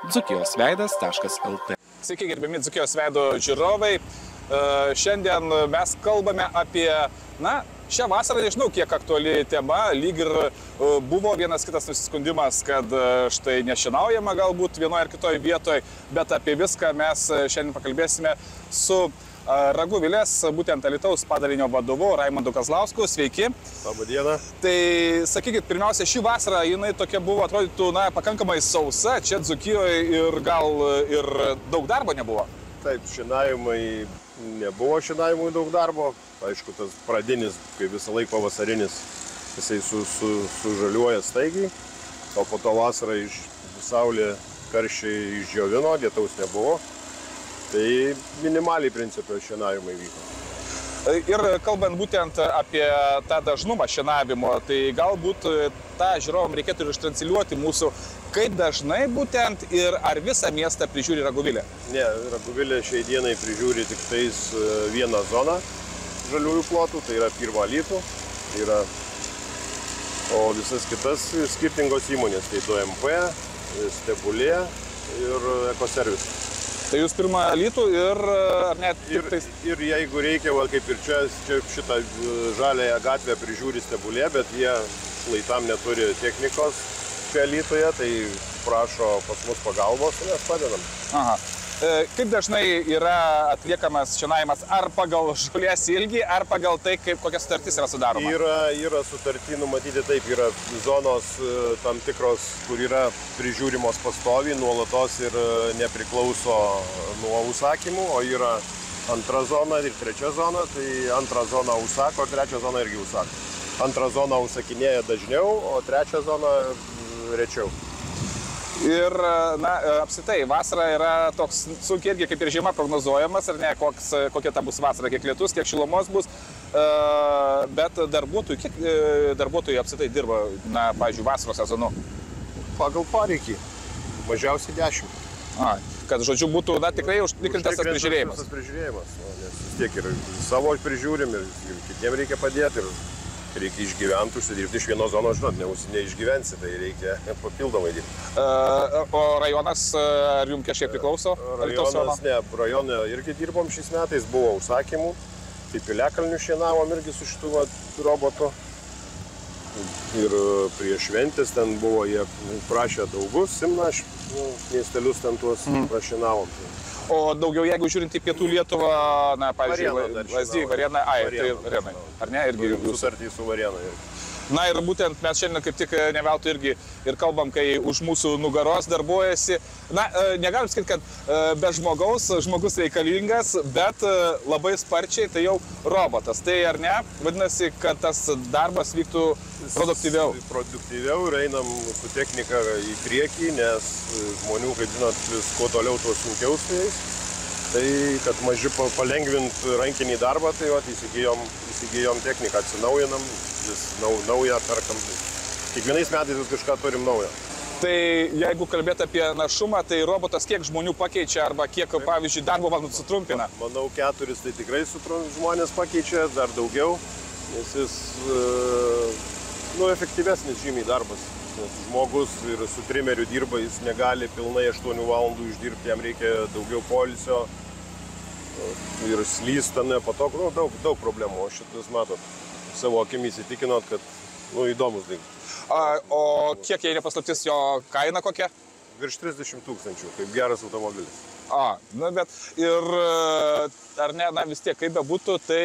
dzukijosveidas.lt. Sveiki, gerbiami Dzukijos veido žiūrovai. Šiandien mes kalbame apie, šią vasarą nežinau, kiek aktuali tema, lyg ir buvo vienas kitas nusiskundimas, kad štai nešienaujama galbūt vienoje ar kitoje vietoje, bet apie viską mes šiandien pakalbėsime su Raguvilės, būtent Alytaus padalinio vadovu Raimondu Kazlausku. Sveiki. Labą dieną. Tai sakykit, pirmiausia, šį vasarą jinai tokia buvo, atrodytų, pakankamai sausa, čia Dzukijoje ir gal ir daug darbo nebuvo? Taip, šienavimai nebuvo šienavimui daug darbo. Aišku, tas pradinis, kai visą laiką pavasarinis, jisai sužaliuoja staigiai, o po to vasarą saulė karščiai išdžiovino, lietaus nebuvo. Tai minimaliai principai šienavimai vyko. Ir kalbant būtent apie tą dažnumą šienavimo, tai galbūt tą žiūrovam reikėtų ir ištransliuoti mūsų, kaip dažnai būtent ir ar visą miestą prižiūri Raguvilė? Ne, Raguvilė šiai dienai prižiūri tik tais vieną zoną žaliųjų plotų, tai yra Pirmą Alytų, o visas kitas skirtingos įmonės, tai DMP, Stebulė ir Ekoservis. Tai jūs Pirmą Alytų ir ar net ir jeigu reikia, kaip ir čia šitą žaliąją gatvę prižiūri Stebulė, bet jie šlaitam neturi technikos čia Alytuje, tai prašo pas mus pagalbos, mes padedam. Aha. Kaip dažnai yra atliekamas šienavimas, ar pagal žolės ilgį, ar pagal tai, kokia sutartis yra sudaroma? Yra sutartį numatyti, taip, yra zonos tam tikros, kur yra prižiūrimos pastoviai, nuolatos ir nepriklauso nuo užsakymų, o yra antra zona ir trečia zona, tai antrą zoną užsako, trečią zoną irgi užsako. Antrą zoną užsakinėja dažniau, o trečią zoną rečiau. Ir, apsitai, vasara yra toks sunkiai irgi kaip ir žiema prognozuojamas, ar ne, kokia ta bus vasara, kiek lietus, kiek šilumos bus, bet kiek darbuotojų apsitai dirba, pavyzdžiui, vasaros sezonu? Pagal poreikį, mažiausiai 10. Kad, žodžiu, būtų, tikrai užtikrintas tas prižiūrėjimas. Nes vis tiek ir savo prižiūrim, ir kitiem reikia padėti, ir reikia išgyventi, užsidirbti iš vienos zonos, neišgyvensi, tai reikia papildomai dirbti. O rajonas, ar jums kažkiek priklauso? Rajonas, ne, rajone irgi dirbom šiais metais, buvo užsakymų, tai Piliakalnių šienavom irgi su šitų robotu. Ir prie šventės ten buvo, jie prašė Daugus, Simną, miestelius ten tuos prašinavom. O daugiau, jeigu žiūrint į pietų Lietuvą, pavyzdžiui, Lazdijai, Varėna, tai Varėnai, ar ne? Irgi sutartį su Varėna. Ir būtent mes šiandien kaip tik ne veltui irgi ir kalbam, kai už mūsų nugaros darbuojasi. Negalim sakyti, kad be žmogus reikalingas, bet labai sparčiai tai jau robotas. Tai ar ne? Vadinasi, kad tas darbas vyktų produktyviau. Produktyviau ir einam su technika į priekį, nes žmonių, kaip žinot, kuo toliau, tuo sunkiau su jais. Tai, kad maži palengvint rankinį darbą, tai įsigijom techniką, atsinaujinam, vis naują perkam. Kiekvienais metais vis kažką turim naujo. Tai jeigu kalbėt apie našumą, tai robotas kiek žmonių pakeičia arba kiek, pavyzdžiui, darbo valandų sutrumpina? Manau, 4 tai tikrai žmonės pakeičia, dar daugiau, nes jis efektyvesnis žymiai darbas. Nes žmogus ir su trimeriu dirba, jis negali pilnai 8 valandų išdirbti, jam reikia daugiau poilsio ir slysta, nepatogu, daug problemų. O šitas, matot, savo akimis įtikinot, kad įdomus dalykas. O kiek, jei nepaslaptis, jo kaina kokia? Virš 30 000, kaip geras automobilis. Bet ir ar ne, vis tiek, kaip bebūtų, tai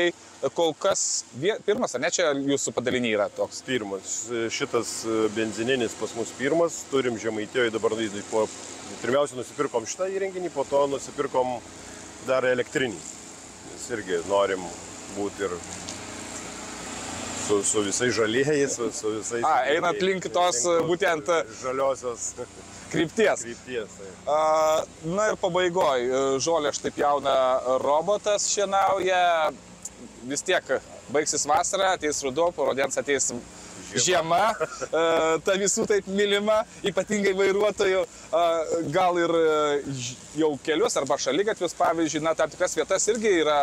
kol kas pirmas, ar ne, čia jūsų padaliniai yra toks? Pirmas. Šitas benzininis pas mus pirmas, turim Žemaitijoje dabar, pirmiausia nusipirkom šitą įrenginį, po to nusipirkom dar elektrinį. Nes irgi norim būti ir su visais žalėjais, su visais... Einat link tos būtent žaliosios krypties. Ir pabaigoj, žolę štai pjauna robotas, šienauja, vis tiek baigsis vasara, ateis ruduo, po rudens ateis žiema, ta visų taip mylima, ypatingai vairuotojų, gal ir jau kelius arba šaligatvius, pavyzdžiui, tam tikras vietas irgi yra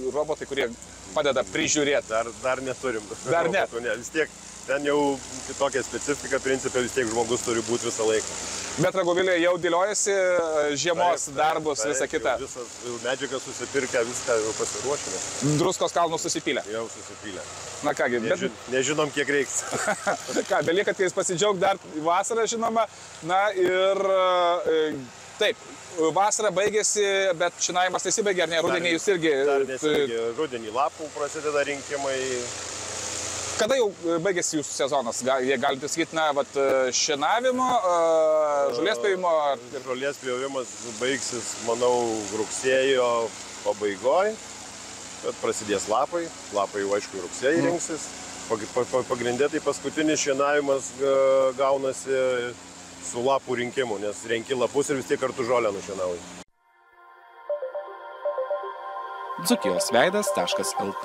robotai, kurie padeda prižiūrėti. Dar neturim. Dar ne? Vis tiek ten jau kitokia specifika, principė vis tiek žmogus turi būti visą laiką. Bet Ragovilė jau dėliojasi žiemos darbus, visą kitą. Visas medžiagas susipirkę, viską jau pasiruošime. Druskos kalnus susipylę. Jau susipylę. Na kągi, bet... Nežinom, kiek reiks. Ką, belieka tais pasidžiaug dar vasarą, žinoma. Na ir taip, vasara baigėsi, bet šienavimas nesibaigė, ar ne? Rudenį jūs irgi... Dar nesibaigė. Rudenį lapų prasideda rinkimai. Kada jau baigėsi jūsų sezonas? Jie galite sakyti, na, vat, šienavimo, žolės pjovimo? Žolės pjovimas baigsis, manau, rugsėjo pabaigoj, bet prasidės lapai. Lapai jau, aišku, rugsėjai rinksis. Pagrindė tai paskutinis šienavimas gaunasi su lapų rinkimu, nes renki lapus ir vis tiek kartu žolę nušienauji. Dzūkijos veidas.lt